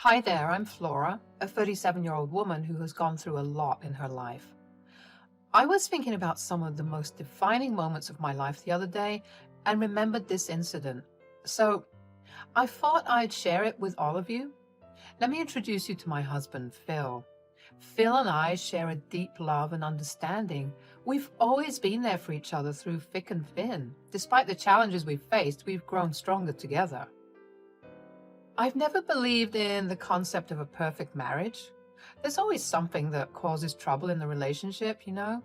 Hi there, I'm Flora, a 37-year-old woman who has gone through a lot in her life. I was thinking about some of the most defining moments of my life the other day and remembered this incident. So I thought I'd share it with all of you. Let me introduce you to my husband, Phil. Phil and I share a deep love and understanding. We've always been there for each other through thick and thin. Despite the challenges we've faced, we've grown stronger together. I've never believed in the concept of a perfect marriage. There's always something that causes trouble in the relationship, you know?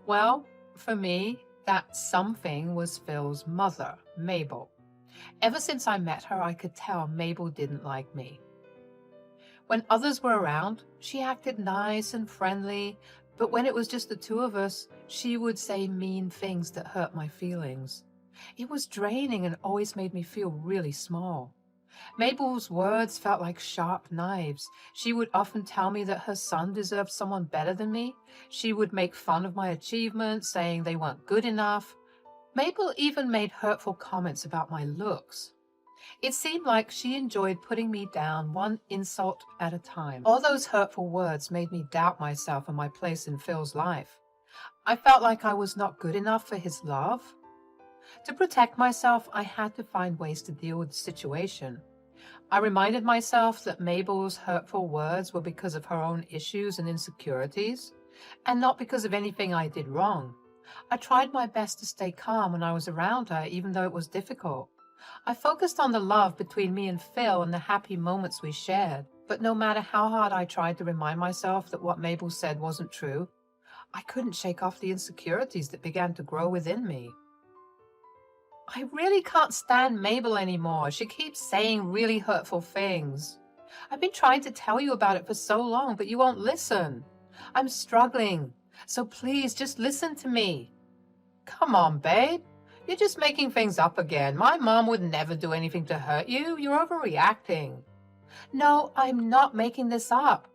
Well, for me, that something was Phil's mother, Mabel. Ever since I met her, I could tell Mabel didn't like me. When others were around, she acted nice and friendly, but when it was just the two of us, she would say mean things that hurt my feelings. It was draining and always made me feel really small. Mabel's words felt like sharp knives. She would often tell me that her son deserved someone better than me. She would make fun of my achievements, saying they weren't good enough. Mabel even made hurtful comments about my looks. It seemed like she enjoyed putting me down one insult at a time. All those hurtful words made me doubt myself and my place in Phil's life. I felt like I was not good enough for his love. To protect myself, I had to find ways to deal with the situation. I reminded myself that Mabel's hurtful words were because of her own issues and insecurities, and not because of anything I did wrong. I tried my best to stay calm when I was around her, even though it was difficult. I focused on the love between me and Phil and the happy moments we shared, but no matter how hard I tried to remind myself that what Mabel said wasn't true, I couldn't shake off the insecurities that began to grow within me. I really can't stand Mabel anymore. She keeps saying really hurtful things. I've been trying to tell you about it for so long, but you won't listen. I'm struggling, so please just listen to me. Come on, babe. You're just making things up again. My mom would never do anything to hurt you. You're overreacting. No, I'm not making this up.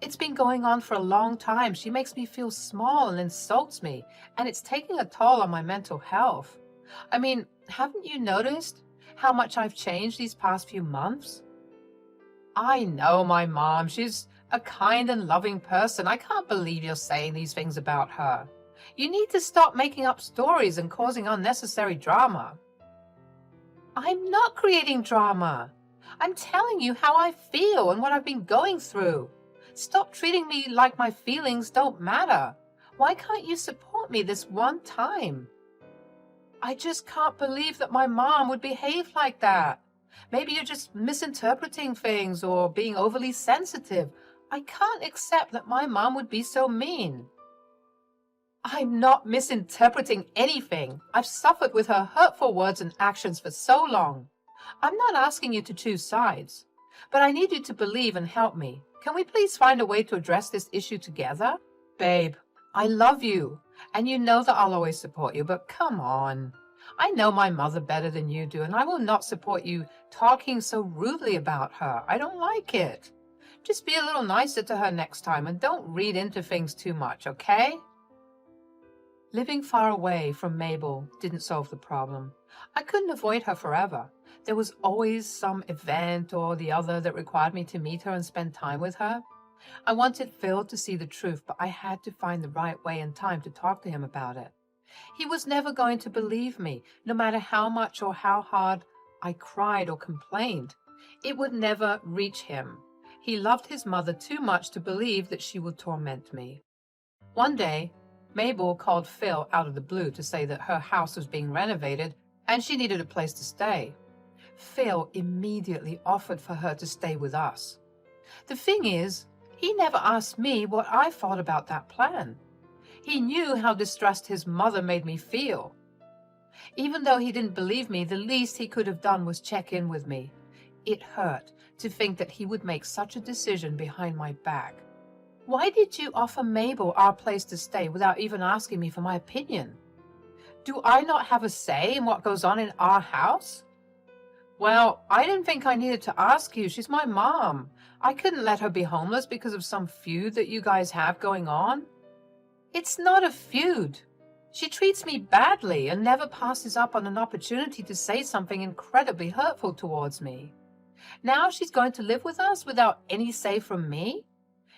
It's been going on for a long time. She makes me feel small and insults me, and it's taking a toll on my mental health. I mean, haven't you noticed how much I've changed these past few months? I know my mom. She's a kind and loving person. I can't believe you're saying these things about her. You need to stop making up stories and causing unnecessary drama. I'm not creating drama. I'm telling you how I feel and what I've been going through. Stop treating me like my feelings don't matter. Why can't you support me this one time? I just can't believe that my mom would behave like that. Maybe you're just misinterpreting things or being overly sensitive. I can't accept that my mom would be so mean. I'm not misinterpreting anything. I've suffered with her hurtful words and actions for so long. I'm not asking you to choose sides, but I need you to believe and help me. Can we please find a way to address this issue together? Babe, I love you, and you know that I'll always support you, but come on. I know my mother better than you do, and I will not support you talking so rudely about her. I don't like it. Just be a little nicer to her next time, and don't read into things too much, okay? Living far away from Mabel didn't solve the problem. I couldn't avoid her forever. There was always some event or the other that required me to meet her and spend time with her. I wanted Phil to see the truth, but I had to find the right way and time to talk to him about it. He was never going to believe me, no matter how much or how hard I cried or complained. It would never reach him. He loved his mother too much to believe that she would torment me. One day, Mabel called Phil out of the blue to say that her house was being renovated and she needed a place to stay. Phil immediately offered for her to stay with us. The thing is, he never asked me what I thought about that plan. He knew how distressed his mother made me feel. Even though he didn't believe me, the least he could have done was check in with me. It hurt to think that he would make such a decision behind my back. Why did you offer Mabel our place to stay without even asking me for my opinion? Do I not have a say in what goes on in our house? Well, I didn't think I needed to ask you. She's my mom. I couldn't let her be homeless because of some feud that you guys have going on. It's not a feud. She treats me badly and never passes up on an opportunity to say something incredibly hurtful towards me. Now she's going to live with us without any say from me?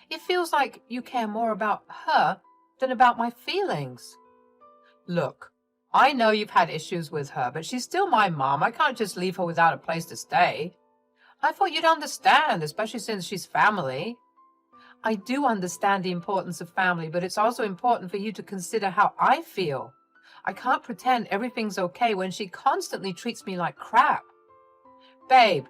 It feels like you care more about her than about my feelings. Look, I know you've had issues with her, but she's still my mom. I can't just leave her without a place to stay. I thought you'd understand, especially since she's family. I do understand the importance of family, but it's also important for you to consider how I feel. I can't pretend everything's okay when she constantly treats me like crap. Babe,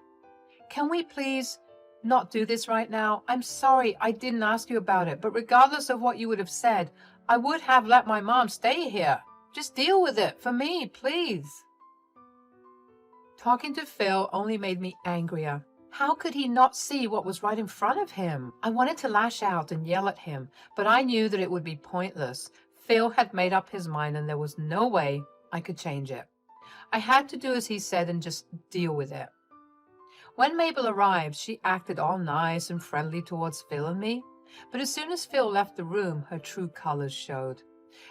can we please not do this right now? I'm sorry I didn't ask you about it, but regardless of what you would have said, I would have let my mom stay here. Just deal with it for me, please. Talking to Phil only made me angrier. How could he not see what was right in front of him? I wanted to lash out and yell at him, but I knew that it would be pointless. Phil had made up his mind and there was no way I could change it. I had to do as he said and just deal with it. When Mabel arrived, she acted all nice and friendly towards Phil and me, but as soon as Phil left the room, her true colors showed.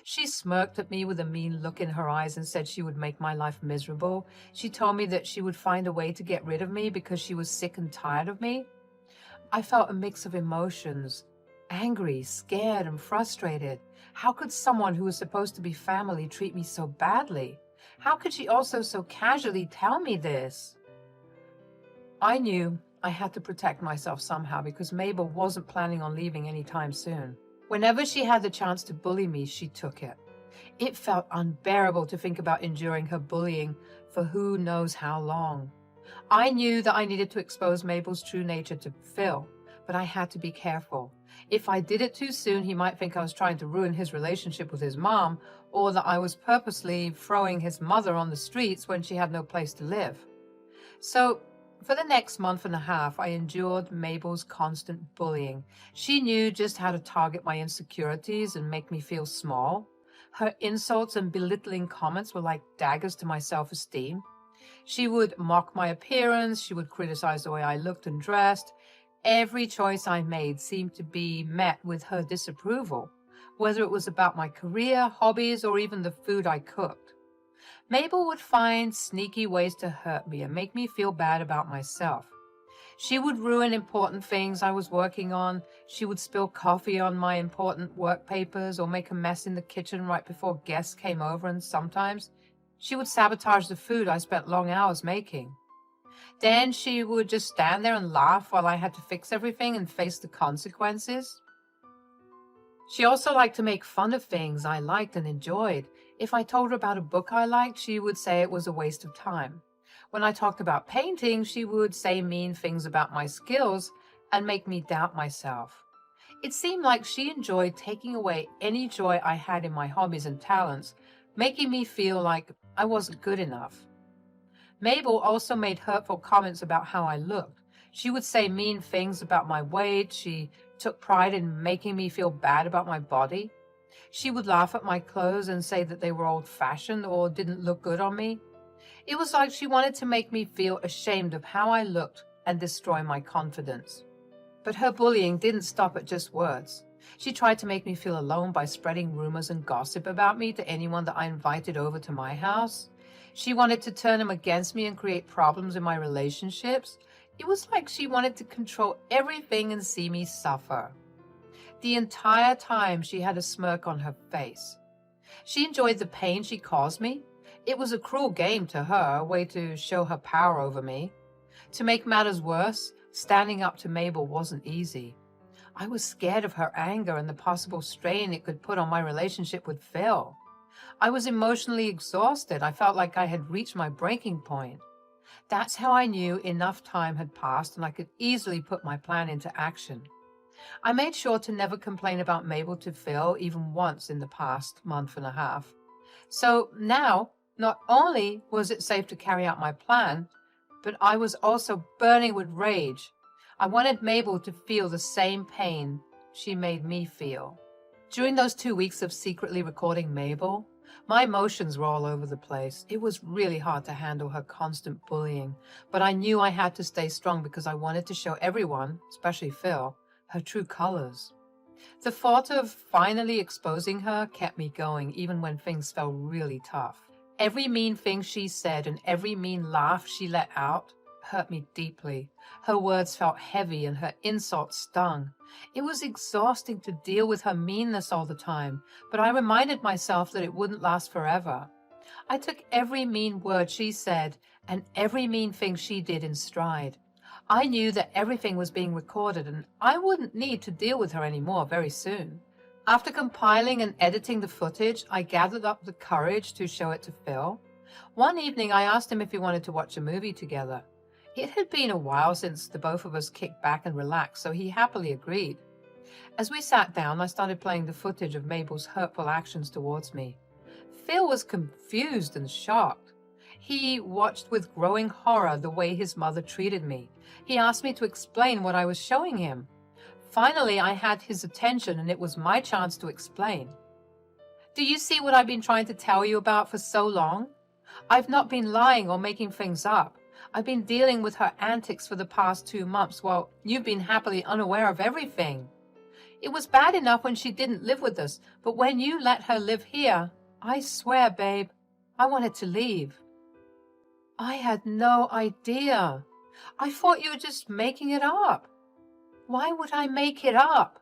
She smirked at me with a mean look in her eyes and said she would make my life miserable. She told me that she would find a way to get rid of me because she was sick and tired of me. I felt a mix of emotions, angry, scared, and frustrated. How could someone who was supposed to be family treat me so badly? How could she also so casually tell me this? I knew I had to protect myself somehow because Mabel wasn't planning on leaving anytime soon. Whenever she had the chance to bully me, she took it. It felt unbearable to think about enduring her bullying for who knows how long. I knew that I needed to expose Mabel's true nature to Phil, but I had to be careful. If I did it too soon, he might think I was trying to ruin his relationship with his mom, or that I was purposely throwing his mother on the streets when she had no place to live. So, for the next month and a half, I endured Mabel's constant bullying. She knew just how to target my insecurities and make me feel small. Her insults and belittling comments were like daggers to my self-esteem. She would mock my appearance. She would criticize the way I looked and dressed. Every choice I made seemed to be met with her disapproval, whether it was about my career, hobbies, or even the food I cooked. Mabel would find sneaky ways to hurt me and make me feel bad about myself. She would ruin important things I was working on. She would spill coffee on my important work papers or make a mess in the kitchen right before guests came over, and sometimes she would sabotage the food I spent long hours making. Then she would just stand there and laugh while I had to fix everything and face the consequences. She also liked to make fun of things I liked and enjoyed. If I told her about a book I liked, she would say it was a waste of time. When I talked about painting, she would say mean things about my skills and make me doubt myself. It seemed like she enjoyed taking away any joy I had in my hobbies and talents, making me feel like I wasn't good enough. Mabel also made hurtful comments about how I looked. She would say mean things about my weight. She took pride in making me feel bad about my body. She would laugh at my clothes and say that they were old-fashioned or didn't look good on me. It was like she wanted to make me feel ashamed of how I looked and destroy my confidence. But her bullying didn't stop at just words. She tried to make me feel alone by spreading rumors and gossip about me to anyone that I invited over to my house. She wanted to turn them against me and create problems in my relationships. It was like she wanted to control everything and see me suffer. The entire time she had a smirk on her face. She enjoyed the pain she caused me. It was a cruel game to her, a way to show her power over me. To make matters worse, standing up to Mabel wasn't easy. I was scared of her anger and the possible strain it could put on my relationship with Phil. I was emotionally exhausted. I felt like I had reached my breaking point. That's how I knew enough time had passed and I could easily put my plan into action. I made sure to never complain about Mabel to Phil even once in the past month and a half. So now, not only was it safe to carry out my plan, but I was also burning with rage. I wanted Mabel to feel the same pain she made me feel. During those 2 weeks of secretly recording Mabel, my emotions were all over the place. It was really hard to handle her constant bullying, but I knew I had to stay strong because I wanted to show everyone, especially Phil, her true colors. The thought of finally exposing her kept me going even when things felt really tough. Every mean thing she said and every mean laugh she let out hurt me deeply. Her words felt heavy and her insults stung. It was exhausting to deal with her meanness all the time, but I reminded myself that it wouldn't last forever. I took every mean word she said and every mean thing she did in stride. I knew that everything was being recorded and I wouldn't need to deal with her anymore very soon. After compiling and editing the footage, I gathered up the courage to show it to Phil. One evening, I asked him if he wanted to watch a movie together. It had been a while since the both of us kicked back and relaxed, so he happily agreed. As we sat down, I started playing the footage of Mabel's hurtful actions towards me. Phil was confused and shocked. He watched with growing horror the way his mother treated me. He asked me to explain what I was showing him. Finally, I had his attention and it was my chance to explain. Do you see what I've been trying to tell you about for so long? I've not been lying or making things up. I've been dealing with her antics for the past 2 months while you've been happily unaware of everything. It was bad enough when she didn't live with us, but when you let her live here, I swear, babe, I wanted to leave. I had no idea. I thought you were just making it up. Why would I make it up?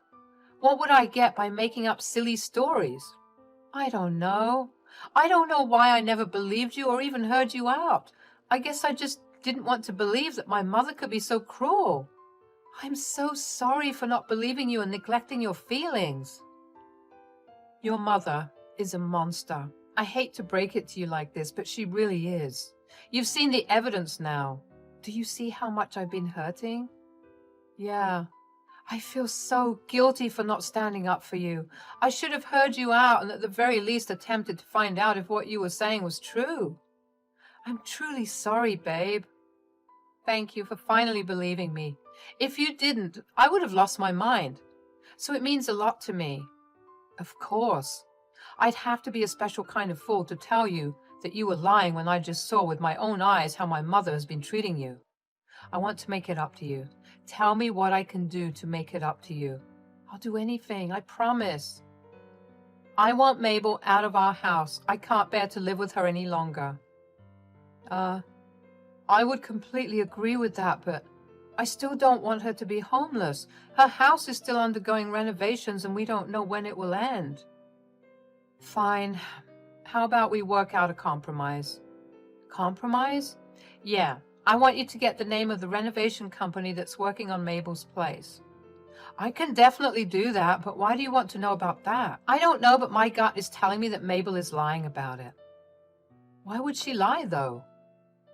What would I get by making up silly stories? I don't know. I don't know why I never believed you or even heard you out. I guess I just didn't want to believe that my mother could be so cruel. I'm so sorry for not believing you and neglecting your feelings. Your mother is a monster. I hate to break it to you like this, but she really is. You've seen the evidence now. Do you see how much I've been hurting? Yeah. I feel so guilty for not standing up for you. I should have heard you out and at the very least attempted to find out if what you were saying was true. I'm truly sorry, babe. Thank you for finally believing me. If you didn't, I would have lost my mind. So it means a lot to me. Of course. I'd have to be a special kind of fool to tell you that you were lying when I just saw with my own eyes how my mother has been treating you. I want to make it up to you. Tell me what I can do to make it up to you. I'll do anything, I promise. I want Mabel out of our house. I can't bear to live with her any longer. I would completely agree with that, but I still don't want her to be homeless. Her house is still undergoing renovations and we don't know when it will end. Fine. How about we work out a compromise? Compromise? Yeah. I want you to get the name of the renovation company that's working on Mabel's place. I can definitely do that, but why do you want to know about that? I don't know, but my gut is telling me that Mabel is lying about it. Why would she lie, though?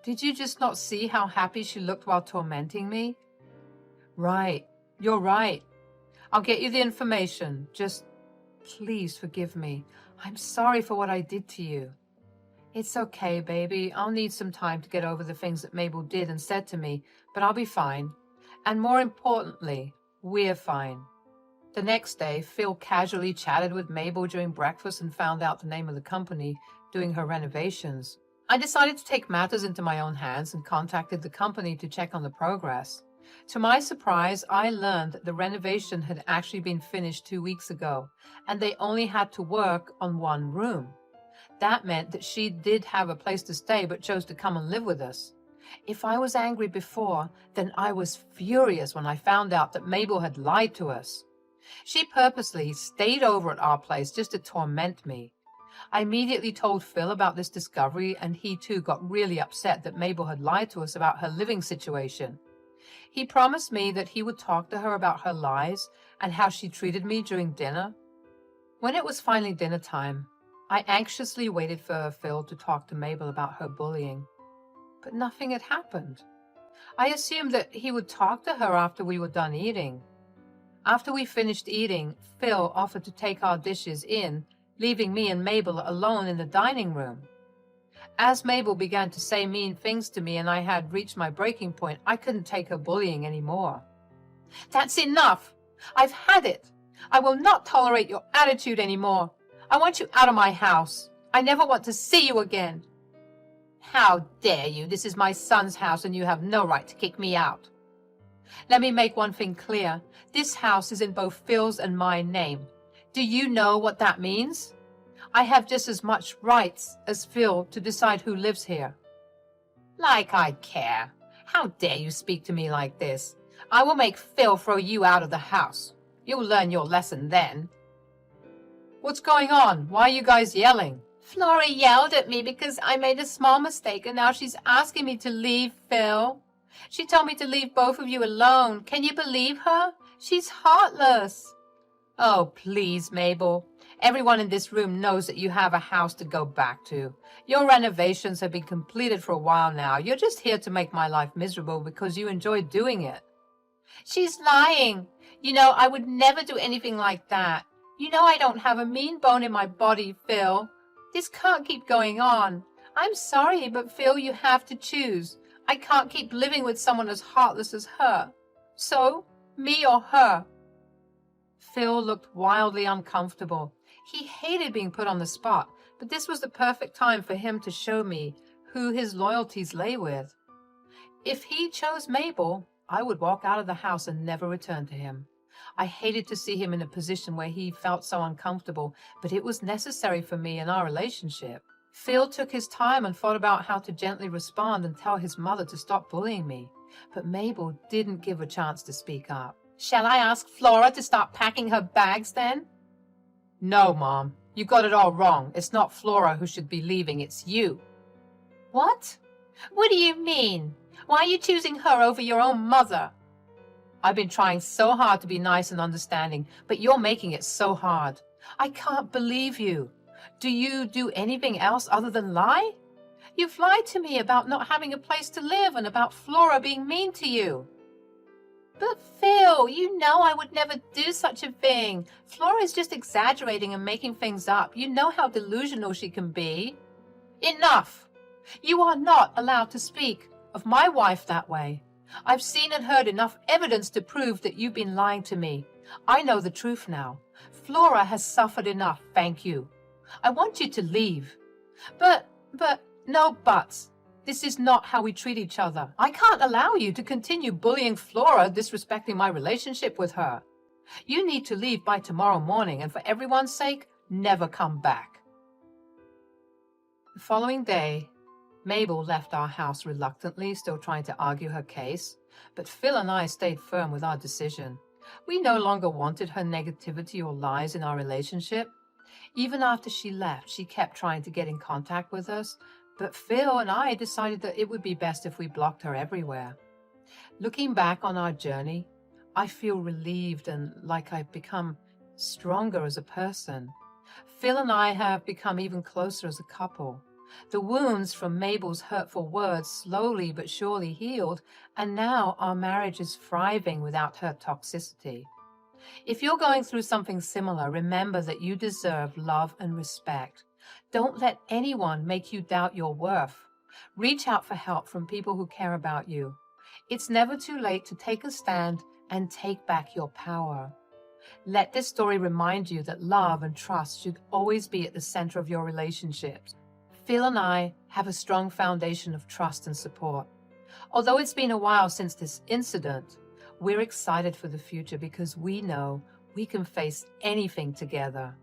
Did you just not see how happy she looked while tormenting me? Right. You're right. I'll get you the information. Just please forgive me. I'm sorry for what I did to you. It's okay, baby. I'll need some time to get over the things that Mabel did and said to me, but I'll be fine. And more importantly, we're fine. The next day, Phil casually chatted with Mabel during breakfast and found out the name of the company doing her renovations. I decided to take matters into my own hands and contacted the company to check on the progress. To my surprise, I learned that the renovation had actually been finished 2 weeks ago, and they only had to work on one room. That meant that she did have a place to stay but chose to come and live with us. If I was angry before, then I was furious when I found out that Mabel had lied to us. She purposely stayed over at our place just to torment me. I immediately told Phil about this discovery, and he too got really upset that Mabel had lied to us about her living situation. He promised me that he would talk to her about her lies and how she treated me during dinner. When it was finally dinner time, I anxiously waited for Phil to talk to Mabel about her bullying, but nothing had happened. I assumed that he would talk to her after we were done eating. After we finished eating, Phil offered to take our dishes in, leaving me and Mabel alone in the dining room. As Mabel began to say mean things to me and I had reached my breaking point, I couldn't take her bullying anymore. That's enough! I've had it! I will not tolerate your attitude anymore. I want you out of my house. I never want to see you again. How dare you? This is my son's house and you have no right to kick me out. Let me make one thing clear. This house is in both Phil's and my name. Do you know what that means? I have just as much rights as Phil to decide who lives here. Like I'd care. How dare you speak to me like this? I will make Phil throw you out of the house. You'll learn your lesson then. What's going on? Why are you guys yelling? Flora yelled at me because I made a small mistake and now she's asking me to leave, Phil. She told me to leave both of you alone. Can you believe her? She's heartless. Oh, please, Mabel. Everyone in this room knows that you have a house to go back to. Your renovations have been completed for a while now. You're just here to make my life miserable because you enjoy doing it. She's lying. You know, I would never do anything like that. You know I don't have a mean bone in my body, Phil. This can't keep going on. I'm sorry, but Phil, you have to choose. I can't keep living with someone as heartless as her. So, me or her? Phil looked wildly uncomfortable. He hated being put on the spot, but this was the perfect time for him to show me who his loyalties lay with. If he chose Mabel, I would walk out of the house and never return to him. I hated to see him in a position where he felt so uncomfortable, but it was necessary for me in our relationship. Phil took his time and thought about how to gently respond and tell his mother to stop bullying me, but Mabel didn't give a chance to speak up. Shall I ask Flora to start packing her bags then? No, Mom. You got it all wrong. It's not Flora who should be leaving, it's you. What? What do you mean? Why are you choosing her over your own mother? I've been trying so hard to be nice and understanding, but you're making it so hard. I can't believe you. Do you do anything else other than lie? You've lied to me about not having a place to live and about Flora being mean to you. But Phil, you know I would never do such a thing. Flora is just exaggerating and making things up. You know how delusional she can be. Enough! You are not allowed to speak of my wife that way. I've seen and heard enough evidence to prove that you've been lying to me. I know the truth now. Flora has suffered enough, thank you. I want you to leave. But, no buts. This is not how we treat each other. I can't allow you to continue bullying Flora, disrespecting my relationship with her. You need to leave by tomorrow morning, and for everyone's sake, never come back. The following day, Mabel left our house reluctantly, still trying to argue her case, but Phil and I stayed firm with our decision. We no longer wanted her negativity or lies in our relationship. Even after she left, she kept trying to get in contact with us, but Phil and I decided that it would be best if we blocked her everywhere. Looking back on our journey, I feel relieved and like I've become stronger as a person. Phil and I have become even closer as a couple. The wounds from Mabel's hurtful words slowly but surely healed, and now our marriage is thriving without her toxicity. If you're going through something similar, remember that you deserve love and respect. Don't let anyone make you doubt your worth. Reach out for help from people who care about you. It's never too late to take a stand and take back your power. Let this story remind you that love and trust should always be at the center of your relationships. Phil and I have a strong foundation of trust and support. Although it's been a while since this incident, we're excited for the future because we know we can face anything together.